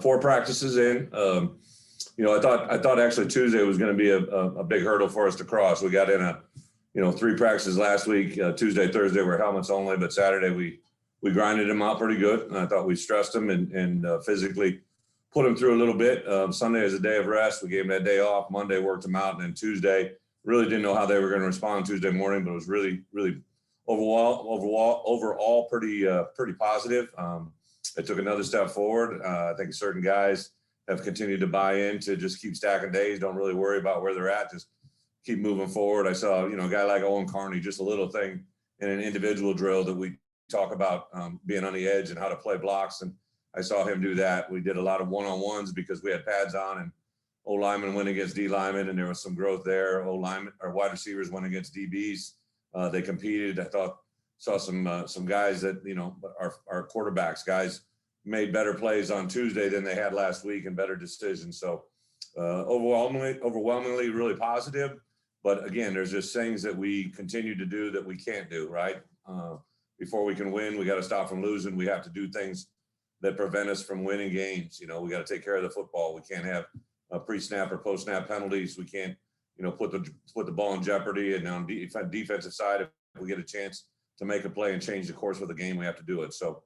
4 practices in. I thought actually Tuesday was going to be a big hurdle for us to cross. We got in 3 practices last week. Tuesday, Thursday were helmets only, but Saturday we grinded them out pretty good. And I thought we stressed them and physically put them through a little bit. Sunday is a day of rest. We gave them that day off. Monday worked them out, and then Tuesday really didn't know how they were going to respond Tuesday morning, but it was really overall pretty positive. It took another step forward. I think certain guys have continued to buy in to just keep stacking days. Don't really worry about where they're at. Just keep moving forward. I saw, a guy like Owen Carney, just a little thing in an individual drill that we talk about being on the edge and how to play blocks. And I saw him do that. We did a lot of one-on-ones because we had pads on, and O linemen went against D linemen, and there was some growth there. O linemen or wide receivers went against DBs. They competed. I saw some guys that, our quarterbacks, guys made better plays on Tuesday than they had last week and better decisions. So overwhelmingly really positive. But again, there's just things that we continue to do that we can't do, right? Before we can win, we got to stop from losing. We have to do things that prevent us from winning games. We got to take care of the football. We can't have pre-snap or post-snap penalties. We can't, put the ball in jeopardy. And on the defensive side, if we get a chance to make a play and change the course of the game, we have to do it. So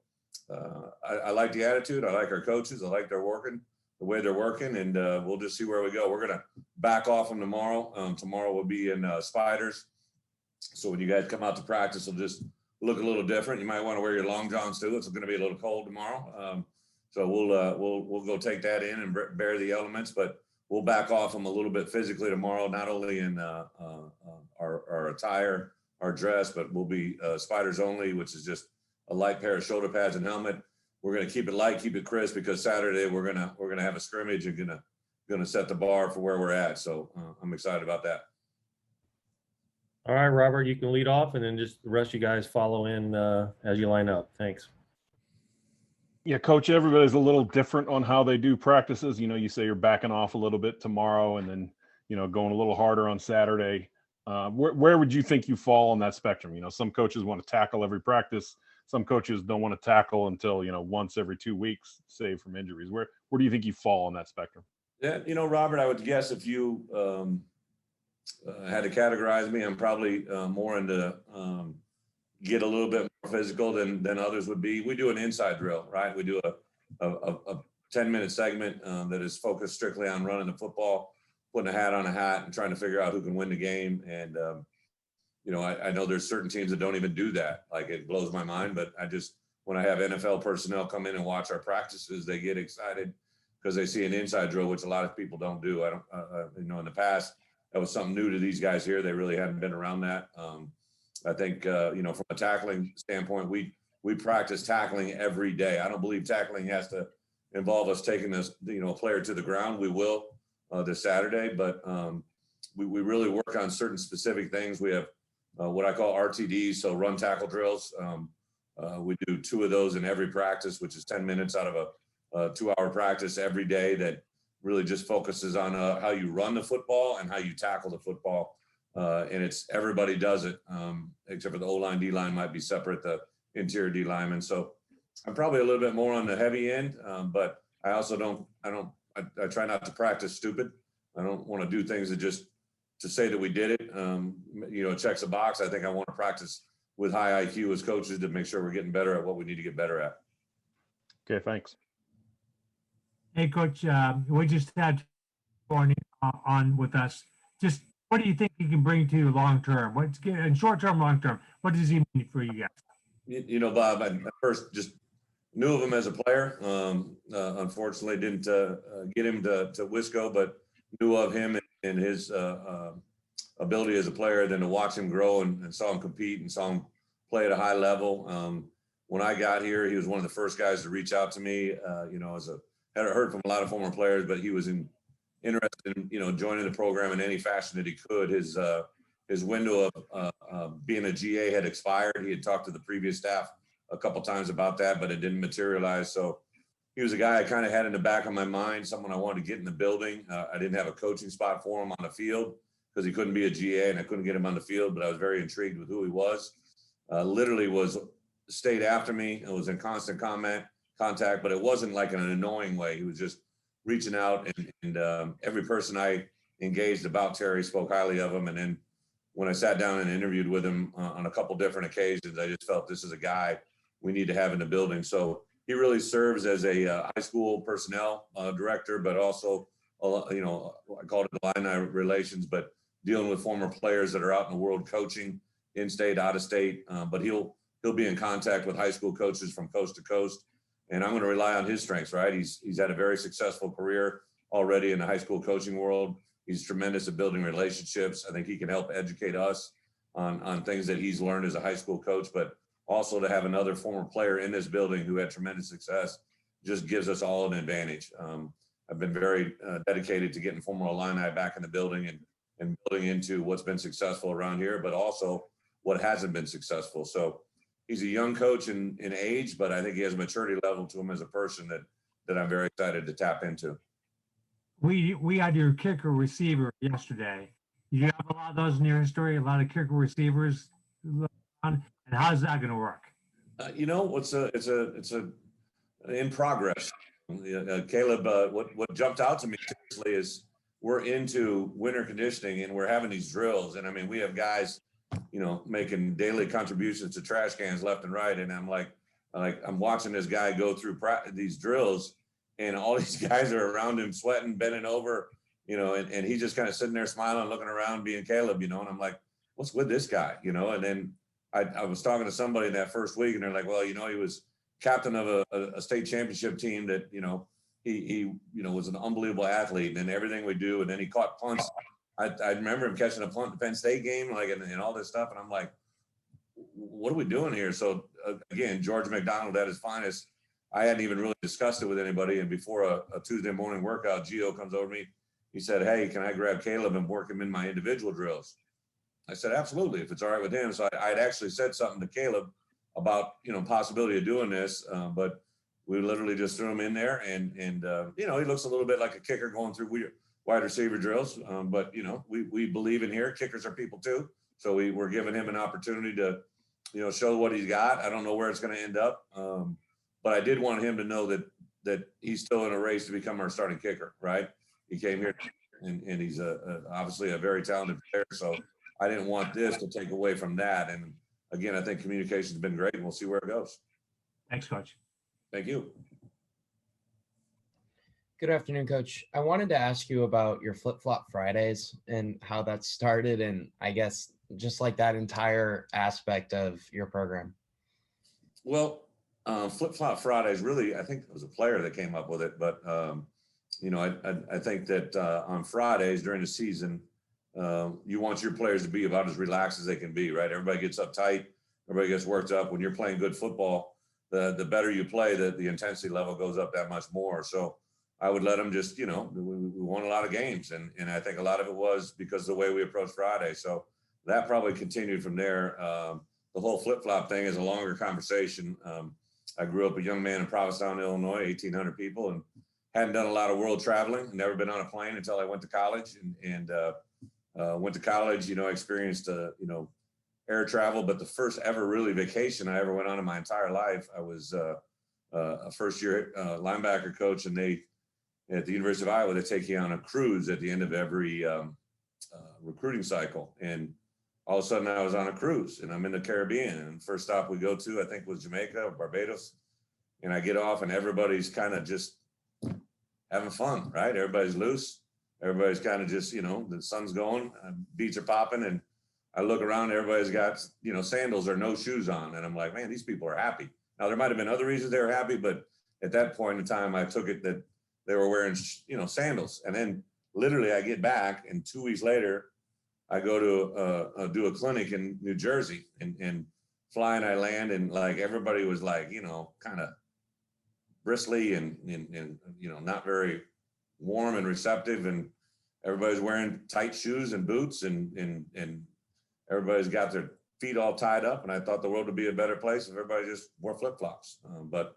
I like the attitude. I like our coaches. I like the way they're working, and we'll just see where we go. We're going to back off them tomorrow. Tomorrow we'll be in Spiders. So when you guys come out to practice, it'll just look a little different. You might want to wear your long johns too. It's going to be a little cold tomorrow. So we'll go take that in and bear the elements, but we'll back off them a little bit physically tomorrow, not only in our attire, our dress, but we'll be Spiders only, which is just a light pair of shoulder pads and helmet. We're going to keep it light, keep it crisp, because Saturday we're gonna have a scrimmage and gonna set the bar for where we're at. So I'm excited about that. All right, Robert, you can lead off, and then just the rest of you guys follow in as you line up. Thanks. Yeah, Coach, everybody's a little different on how they do practices. You say you're backing off a little bit tomorrow and then, going a little harder on Saturday. Where would you think you fall on that spectrum? Some coaches want to tackle every practice. Some coaches don't want to tackle until, once every 2 weeks, save from injuries. Where do you think you fall on that spectrum? Yeah, Robert, I would guess if you had to categorize me, I'm probably more into get a little bit more physical than others would be. We do an inside drill, right? We do a 10-minute segment that is focused strictly on running the football, putting a hat on a hat and trying to figure out who can win the game. And, I know there's certain teams that don't even do that. Like, it blows my mind, but when I have NFL personnel come in and watch our practices, they get excited because they see an inside drill, which a lot of people don't do. I don't, in the past, that was something new to these guys here. They really hadn't been around that. I think, from a tackling standpoint, we practice tackling every day. I don't believe tackling has to involve us taking this, a player to the ground. We will this Saturday, but we really work on certain specific things. We have what I call RTDs, so run tackle drills. We do 2 of those in every practice, which is 10 minutes out of a 2-hour practice every day that really just focuses on how you run the football and how you tackle the football. And it's everybody does it, except for the O-line, D-line might be separate, the interior D linemen. So I'm probably a little bit more on the heavy end, but I also I try not to practice stupid. I don't want to do things that just to say that we did it, it checks a box. I think I want to practice with high IQ as coaches to make sure we're getting better at what we need to get better at. Okay, thanks. Hey, Coach, we just had on with us. Just what do you think he can bring to you long term? What's in short term, long term? What does he mean for you guys? Bob, I first just knew of him as a player. Unfortunately, didn't get him to Wisco, but knew of him and his ability as a player. Then to watch him grow and saw him compete and saw him play at a high level. When I got here, he was one of the first guys to reach out to me. Had heard from a lot of former players, but he was interested in joining the program in any fashion that he could. His window of being a GA had expired. He had talked to the previous staff a couple times about that, but it didn't materialize. So he was a guy I kind of had in the back of my mind, someone I wanted to get in the building. I didn't have a coaching spot for him on the field because he couldn't be a GA and I couldn't get him on the field, but I was very intrigued with who he was. Literally stayed after me and was in constant contact, but it wasn't like in an annoying way. He was just reaching out, and every person I engaged about Terry spoke highly of him. And then when I sat down and interviewed with him on a couple different occasions, I just felt this is a guy we need to have in the building. So he really serves as a high school personnel director, but also, you know, I call it the line relations, but dealing with former players that are out in the world coaching in state, out of state. But he'll be in contact with high school coaches from coast to coast. And I'm going to rely on his strengths, right? He's had a very successful career already in the high school coaching world. He's tremendous at building relationships. I think he can help educate us on things that he's learned as a high school coach, but also to have another former player in this building who had tremendous success just gives us all an advantage. I've been very dedicated to getting former Illini back in the building and building into what's been successful around here, but also what hasn't been successful. So he's a young coach in age, but I think he has a maturity level to him as a person that I'm very excited to tap into. We had your kicker receiver yesterday. You have a lot of those in your history, a lot of kicker receivers. And how's that going to work? You know, it's a in progress. Caleb, what jumped out to me seriously is we're into winter conditioning and we're having these drills. And I mean, we have guys, you know, making daily contributions to trash cans left and right. And I'm like I'm watching this guy go through these drills, and all these guys are around him sweating, bending over, you know, and he's just kind of sitting there smiling, looking around, being Caleb, you know, and I'm like, what's with this guy, you know? And then I was talking to somebody that first week, and they're like, well, you know, he was captain of a state championship team that, you know, he you know, was an unbelievable athlete and everything we do. And then he caught punts. I remember him catching a punt in the Penn State game, like, and all this stuff. And I'm like, what are we doing here? So again, George McDonald at his finest. I hadn't even really discussed it with anybody. And before a Tuesday morning workout, Gio comes over to me. He said, hey, can I grab Caleb and work him in my individual drills? I said, absolutely, if it's all right with him. So I had actually said something to Caleb about, you know, possibility of doing this, but we literally just threw him in there. And you know, he looks a little bit like a kicker going through wide receiver drills. But, you know, we believe in here. Kickers are people too. So we're giving him an opportunity to, you know, show what he's got. I don't know where it's going to end up. But I did want him to know that he's still in a race to become our starting kicker, right? He came here and he's obviously a very talented player. So I didn't want this to take away from that. And again, I think communication's been great, and we'll see where it goes. Thanks, Coach. Thank you. Good afternoon, Coach. I wanted to ask you about your flip-flop Fridays and how that started, and I guess just like that entire aspect of your program. Well, flip-flop Fridays, really, I think it was a player that came up with it, but you know, I think that on Fridays during the season, you want your players to be about as relaxed as they can be, right? Everybody gets uptight, everybody gets worked up. When you're playing good football, the better you play, the intensity level goes up that much more. So I would let them just, you know, we won a lot of games, and I think a lot of it was because of the way we approached Friday. So that probably continued from there. The whole flip-flop thing is a longer conversation. I grew up a young man in Provincetown, Illinois, 1,800 people, and hadn't done a lot of world traveling, never been on a plane until I went to college, and went to college, you know, experienced, you know, air travel, but the first ever really vacation I ever went on in my entire life, I was a first-year linebacker coach, and they, at the University of Iowa, they take you on a cruise at the end of every recruiting cycle. And all of a sudden I was on a cruise and I'm in the Caribbean, and first stop we go to, I think, was Jamaica or Barbados. And I get off and everybody's kind of just having fun, right? Everybody's loose. Everybody's kind of just, you know, the sun's going, beats are popping, and I look around, everybody's got, you know, sandals or no shoes on. And I'm like, man, these people are happy. Now, there might've been other reasons they were happy, but at that point in time, I took it that they were wearing, you know, sandals. And then literally I get back, and 2 weeks later, I go to do a clinic in New Jersey, and fly, and I land, and like everybody was like, you know, kind of bristly and you know, not very warm and receptive, and everybody's wearing tight shoes and boots, and everybody's got their feet all tied up. And I thought the world would be a better place if everybody just wore flip-flops. But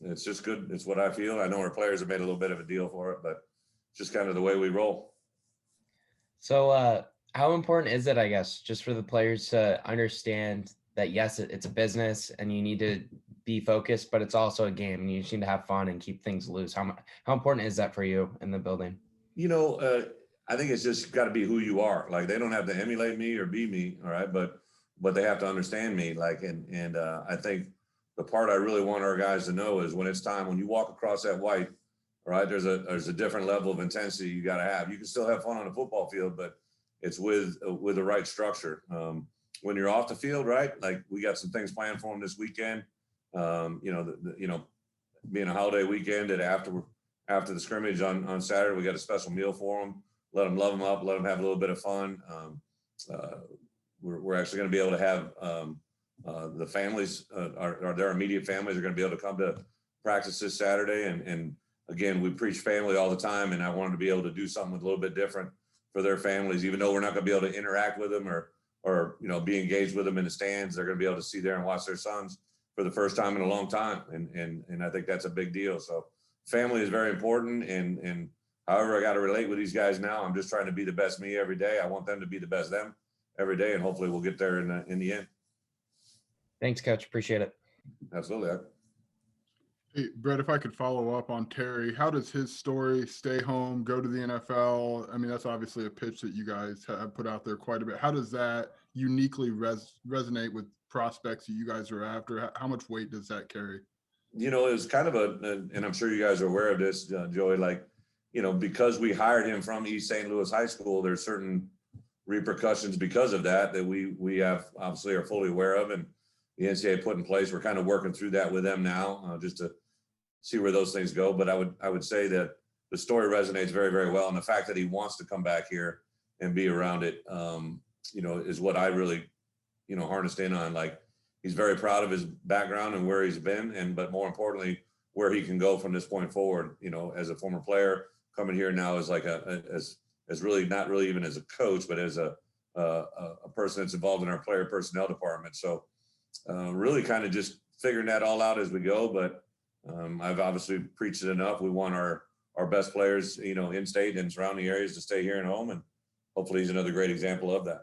it's just good. It's what I feel. I know our players have made a little bit of a deal for it, but it's just kind of the way we roll. So how important is it, I guess, just for the players to understand that, yes, it's a business and you need to be focused, but it's also a game, and you just need to have fun and keep things loose. How important is that for you in the building? I think it's just got to be who you are. Like, they don't have to emulate me or be me, all right, but they have to understand me. Like, and I think the part I really want our guys to know is when it's time, when you walk across that white, all right, there's a different level of intensity you got to have. You can still have fun on the football field, but it's with the right structure. When you're off the field, right? Like, we got some things planned for them this weekend. Being a holiday weekend, that after the scrimmage on Saturday, we got a special meal for them. Let them love them up, let them have a little bit of fun. We're actually going to be able to have the families, their immediate families are going to be able to come to practice this Saturday. And again, we preach family all the time, and I wanted to be able to do something a little bit different for their families, even though we're not going to be able to interact with them or be engaged with them in the stands. They're going to be able to see there and watch their sons for the first time in a long time. And I think that's a big deal. So family is very important. And however I got to relate with these guys now, I'm just trying to be the best me every day. I want them to be the best them every day. And hopefully we'll get there in the end. Thanks, Coach. Appreciate it. Absolutely. Hey, Brett, if I could follow up on Terry, how does his story, stay home, go to the NFL? I mean, that's obviously a pitch that you guys have put out there quite a bit. How does that uniquely resonate with prospects that you guys are after? How much weight does that carry? It was kind of and I'm sure you guys are aware of this, Joey, like, because we hired him from East St. Louis High School, there's certain repercussions because of that we have obviously are fully aware of, and the NCAA put in place. We're kind of working through that with them now, just to see where those things go. But I would say that the story resonates very, very well. And the fact that he wants to come back here and be around it, is what I really, harnessed in on. Like, he's very proud of his background and where he's been, but more importantly, where he can go from this point forward, as a former player coming here now as like as really not really even as a coach, but as a person that's involved in our player personnel department. So really kind of just figuring that all out as we go. But I've obviously preached it enough. We want our best players, in state and surrounding areas to stay here and home. And hopefully he's another great example of that.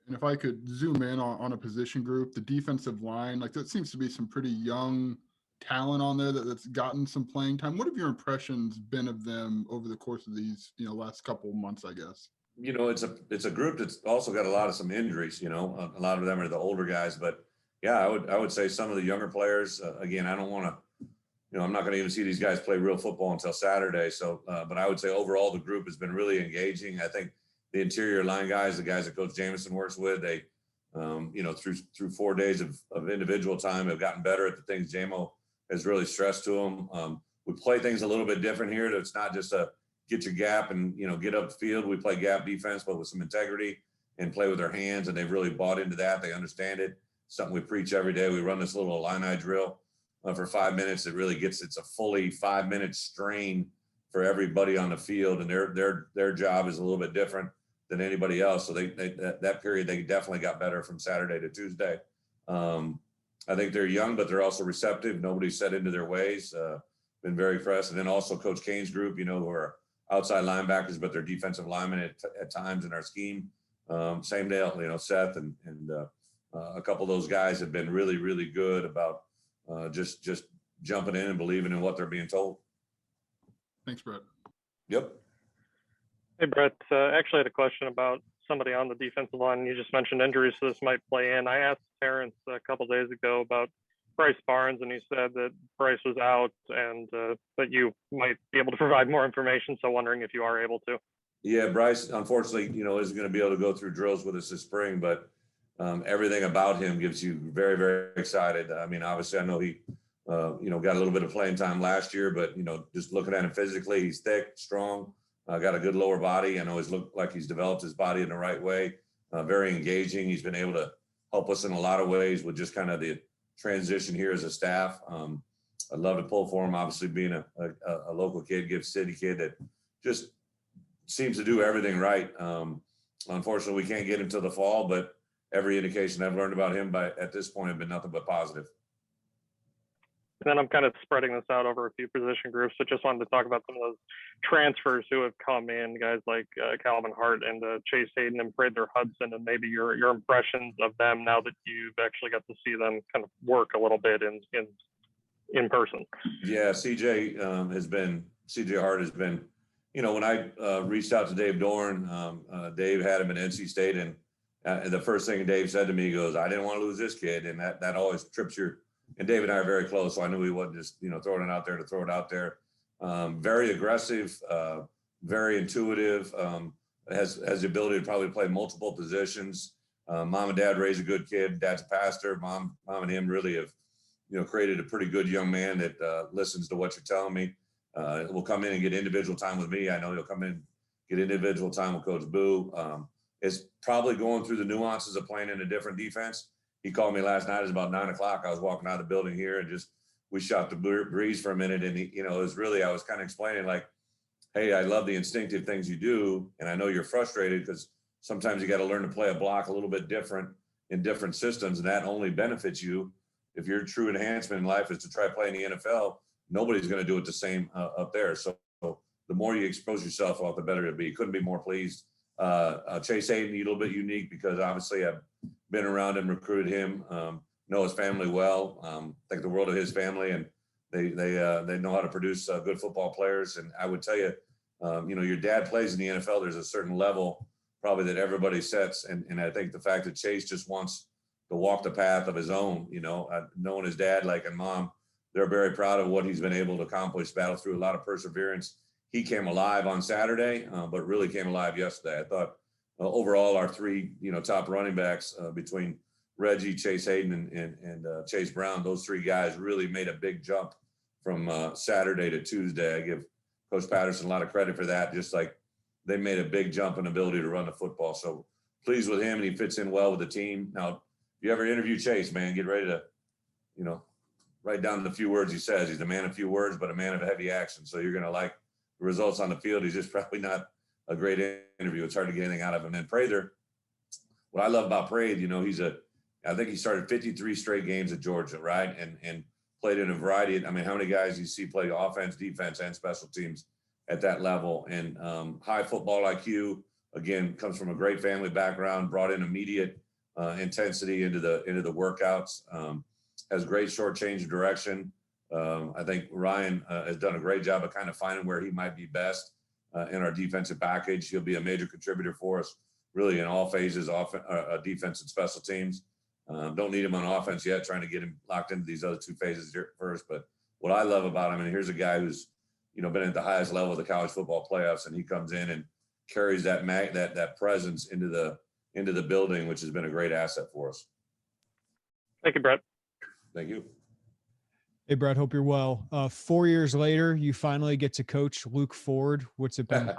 And if I could zoom in on a position group, the defensive line, like, that seems to be some pretty young talent on there that's gotten some playing time. What have your impressions been of them over the course of these, last couple of months, I guess? It's a group that's also got a lot of some injuries, a lot of them are the older guys, but yeah, I would say some of the younger players, again, I don't want to, I'm not going to even see these guys play real football until Saturday. So, but I would say overall, the group has been really engaging. I think the interior line guys, the guys that Coach Jamison works with, they, through 4 days of individual time have gotten better at the things JMO has really stressed to them. We play things a little bit different here. It's not just a get your gap and, get up the field. We play gap defense, but with some integrity and play with their hands. And they've really bought into that. They understand it. Something we preach every day. We run this little Illini drill for 5 minutes. It really it's a fully 5 minute strain for everybody on the field. And their job is a little bit different than anybody else. So that period, they definitely got better from Saturday to Tuesday. I think they're young, but they're also receptive. Nobody's set into their ways. Been very impressed. And then also Coach Kane's group, who are outside linebackers, but they're defensive linemen at times in our scheme. Same deal, Seth and a couple of those guys have been really, really good about just jumping in and believing in what they're being told. Thanks, Brett. Yep. Hey, Brett, actually had a question about somebody on the defensive line. You just mentioned injuries, so this might play in. I asked Terrence a couple days ago about Bryce Barnes, and he said that Bryce was out and that you might be able to provide more information. So wondering if you are able to. Yeah, Bryce, unfortunately, isn't going to be able to go through drills with us this spring, but everything about him gives you very, very excited. I mean, obviously, I know he, got a little bit of playing time last year, but, just looking at him physically, he's thick, strong, got a good lower body. I know he's looked like he's developed his body in the right way, very engaging. He's been able to help us in a lot of ways with just kind of the transition here as a staff. I'd love to pull for him, obviously being a local kid, Gift City kid that just seems to do everything right. Unfortunately, we can't get him till the fall, but every indication I've learned about him at this point have been nothing but positive. And then I'm kind of spreading this out over a few position groups, but just wanted to talk about some of those transfers who have come in, guys like Calvin Hart and Chase Hayden and Prather Hudson, and maybe your impressions of them now that you've actually got to see them kind of work a little bit in person. Yeah, CJ Hart has been, when I reached out to Dave Dorn, Dave had him at NC State, and the first thing Dave said to me, he goes, I didn't want to lose this kid. And that always trips and Dave and I are very close. So I knew he wasn't just, throwing it out there to throw it out there. Very aggressive, very intuitive, has the ability to probably play multiple positions. Mom and dad raised a good kid. Dad's a pastor. Mom and him really have, created a pretty good young man that listens to what you're telling me. Will come in and get individual time with me. I know he'll come in, get individual time with Coach Boo. It's probably going through the nuances of playing in a different defense. He called me last night. It was about 9 o'clock. I was walking out of the building here and we shot the breeze for a minute. And it was really, I was kind of explaining like, hey, I love the instinctive things you do. And I know you're frustrated because sometimes you got to learn to play a block a little bit different in different systems. And that only benefits you. If your true enhancement in life is to try playing the NFL, nobody's going to do it the same up there. So the more you expose yourself, the better it'll be. Couldn't be more pleased. Chase Hayden, a little bit unique because obviously I've been around him, recruited him, know his family well, think the world of his family, and they know how to produce good football players. And I would tell you, your dad plays in the NFL. There's a certain level probably that everybody sets, and I think the fact that Chase just wants to walk the path of his own, knowing his dad and mom, they're very proud of what he's been able to accomplish, battle through a lot of perseverance. He came alive on Saturday, but really came alive yesterday. I thought overall our three, top running backs between Reggie, Chase Hayden, and Chase Brown, those three guys really made a big jump from Saturday to Tuesday. I give Coach Patterson a lot of credit for that. Just like they made a big jump in ability to run the football. So pleased with him, and he fits in well with the team. Now, if you ever interview Chase, man, get ready to, write down the few words he says. He's a man of few words, but a man of heavy action. So you're going to like the results on the field. He's just probably not a great interview. It's hard to get anything out of him. And Prather, what I love about Prather, I think he started 53 straight games at Georgia, right? And played in a variety. How many guys you see play offense, defense, and special teams at that level? And high football IQ, again, comes from a great family background, brought in immediate intensity into the workouts, has great short change of direction. I think Ryan has done a great job of kind of finding where he might be best in our defensive package. He'll be a major contributor for us really in all phases, defense and special teams. Don't need him on offense yet, trying to get him locked into these other two phases here first. But what I love about him, and here's a guy who's, been at the highest level of the college football playoffs, and he comes in and carries that presence into the building, which has been a great asset for us. Thank you, Bret. Thank you. Hey, Bret, hope you're well. 4 years later, you finally get to coach Luke Ford. What's it been?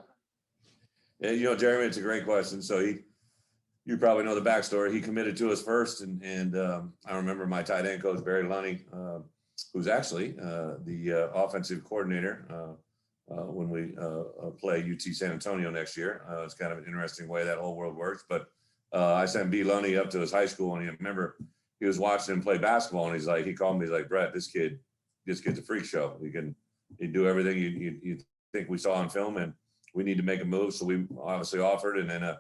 Yeah, Jeremy, it's a great question. So you probably know the backstory. He committed to us first, and I remember my tight end coach, Barry Lunny, who's actually the offensive coordinator when we play UT San Antonio next year. It's kind of an interesting way that whole world works. But I sent B. Lunny up to his high school, and I remember he was watching him play basketball, and he called me, he's like, Bret, this kid's a freak show. He do everything you think we saw on film, and we need to make a move. So we obviously offered, and then a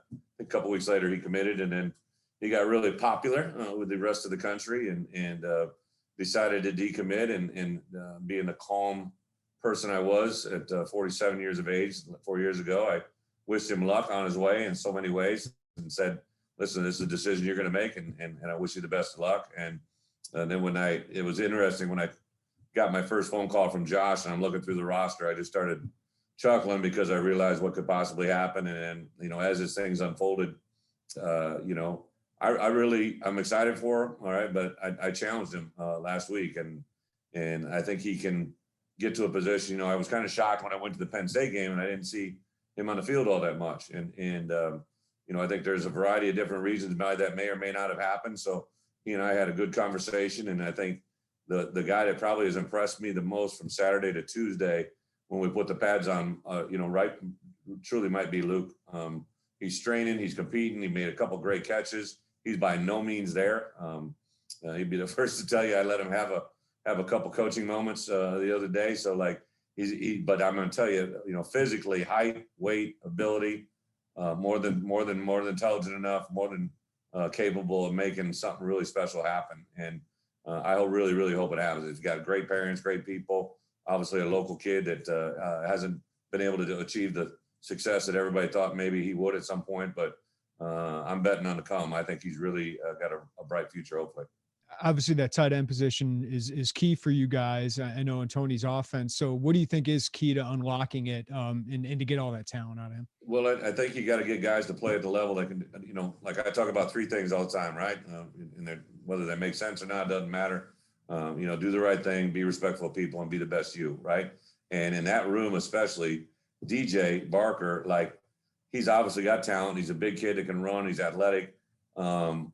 couple weeks later he committed, and then he got really popular with the rest of the country and decided to decommit. And being the calm person I was at 47 years of age, 4 years ago, I wished him luck on his way in so many ways and said, listen, this is a decision you're going to make, and I wish you the best of luck. And then it was interesting when I got my first phone call from Josh and I'm looking through the roster, I just started chuckling because I realized what could possibly happen. And as this thing's unfolded, I'm excited for him. All right. But I challenged him last week, and I think he can get to a position. I was kind of shocked when I went to the Penn State game and I didn't see him on the field all that much. And I think there's a variety of different reasons why that may or may not have happened. So he and I had a good conversation, and I think the guy that probably has impressed me the most from Saturday to Tuesday when we put the pads on, truly might be Luke. He's training, he's competing, he made a couple great catches. He's by no means there. He'd be the first to tell you I let him have have a couple coaching moments the other day. So like but I'm going to tell you, physically, height, weight, ability, more than intelligent enough, more than capable of making something really special happen. And I really hope it happens. He's got great parents, great people, obviously a local kid that hasn't been able to achieve the success that everybody thought maybe he would at some point, but I'm betting on the come. I think he's really got a bright future, hopefully. Obviously that tight end position is key for you guys. I know in Tony's offense. So what do you think is key to unlocking it and to get all that talent out of him? Well, I think you got to get guys to play at the level that can, like I talk about three things all the time, right? And whether they make sense or not, doesn't matter. Do the right thing, be respectful of people, and be the best you, right? And in that room, especially DJ Barker, like he's obviously got talent. He's a big kid that can run. He's athletic.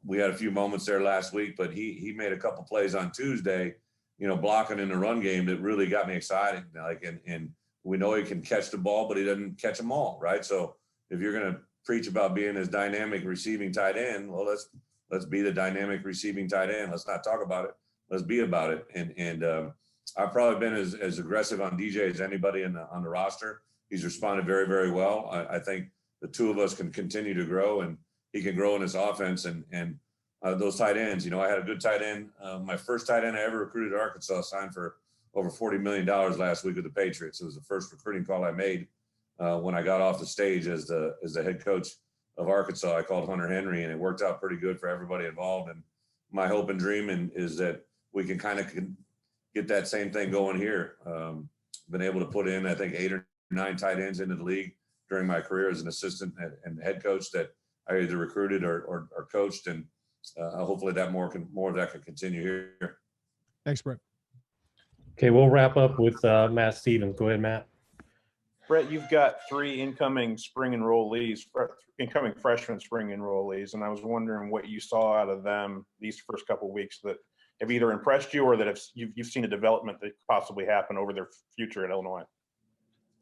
We had a few moments there last week, but he made a couple plays on Tuesday, blocking in the run game that really got me excited. Like, and we know he can catch the ball, but he doesn't catch them all, right? So if you're going to preach about being this dynamic receiving tight end, well, let's be the dynamic receiving tight end. Let's not talk about it. Let's be about it. And I've probably been as aggressive on DJ as anybody on the roster. He's responded very, very well. I think the two of us can continue to grow, and he can grow in his offense and those tight ends. I had a good tight end. My first tight end I ever recruited at Arkansas signed for over $40 million last week with the Patriots. It was the first recruiting call I made when I got off the stage as the head coach of Arkansas. I called Hunter Henry, and it worked out pretty good for everybody involved. And my hope and dream is that we can kind of get that same thing going here. Been able to put in, I think, 8 or 9 tight ends into the league during my career as an assistant and head coach that I either recruited or coached, and hopefully that more of that can continue here. Thanks, Brett. Okay, we'll wrap up with Matt Stevens. Go ahead, Matt. Brett, you've got 3 incoming spring enrollees, incoming freshman spring enrollees, and I was wondering what you saw out of them these first couple of weeks that have either impressed you or that you've seen a development that could possibly happen over their future at Illinois.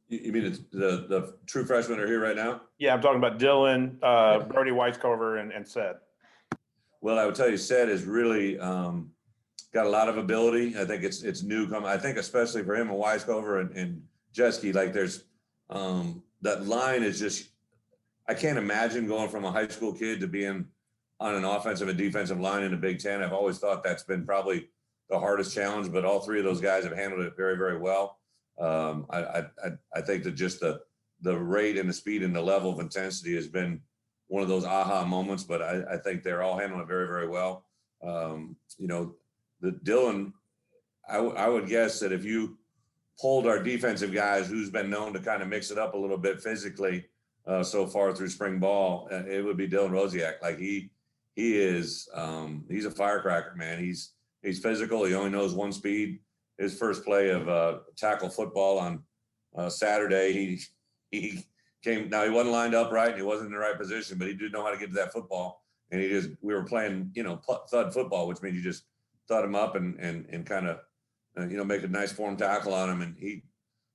You mean the true freshmen are here right now? Yeah, I'm talking about Dylan, Brody Weiscover, and Sed. Well, I would tell you, Sed is really got a lot of ability. I think it's new. I think especially for him and Weiscover and Jeske, like there's that line is just, I can't imagine going from a high school kid to being on an offensive and defensive line in the Big Ten. I've always thought that's been probably the hardest challenge, but all 3 of those guys have handled it very, very well. I think that just the rate and the speed and the level of intensity has been one of those aha moments, but I think they're all handling it very, very well. The Dylan, I would guess that if you pulled our defensive guys, who's been known to kind of mix it up a little bit physically so far through spring ball, it would be Dylan Roziak. Like he is, he's a firecracker, man. He's physical. He only knows one speed. His first play of tackle football on Saturday, he came. Now he wasn't lined up right, and he wasn't in the right position, but he did know how to get to that football. And we were playing, thud football, which means you just thud him up and kind of, make a nice form tackle on him. And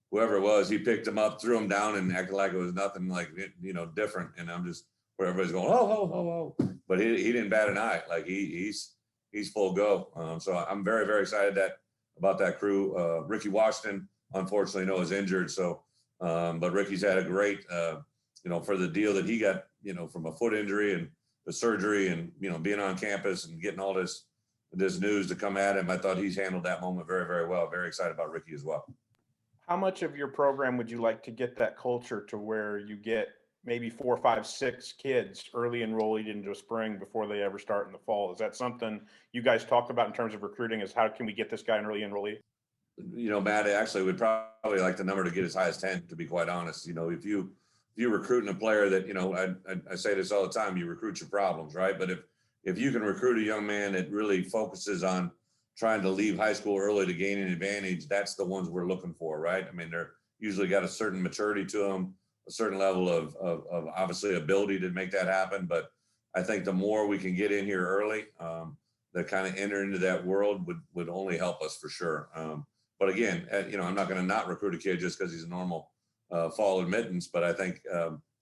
whoever it was, he picked him up, threw him down, and acted like it was nothing like, different. And I'm just where everybody's going, oh. But he didn't bat an eye. Like he's full go. So I'm very, very excited about that crew. Ricky Washington, unfortunately, is injured. So, but Ricky's had a great, for the deal that he got, from a foot injury and the surgery and, being on campus and getting all this news to come at him. I thought he's handled that moment very, very well. Very excited about Ricky as well. How much of your program would you like to get that culture to where you get maybe 4, 5, 6 kids early enrollees into spring before they ever start in the fall? Is that something you guys talk about in terms of recruiting, is how can we get this guy an early enrollee? Matt, actually would probably like the number to get as high as 10, to be quite honest. If you're recruiting a player that, I say this all the time, you recruit your problems, right? But if you can recruit a young man that really focuses on trying to leave high school early to gain an advantage, that's the ones we're looking for, right? I mean, they're usually got a certain maturity to them, a certain level of obviously ability to make that happen. But I think the more we can get in here early, that kind of enter into that world would only help us for sure. But again, I'm not going to not recruit a kid just because he's a normal fall admittance. But I think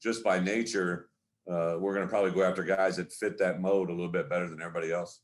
just by nature, we're going to probably go after guys that fit that mode a little bit better than everybody else.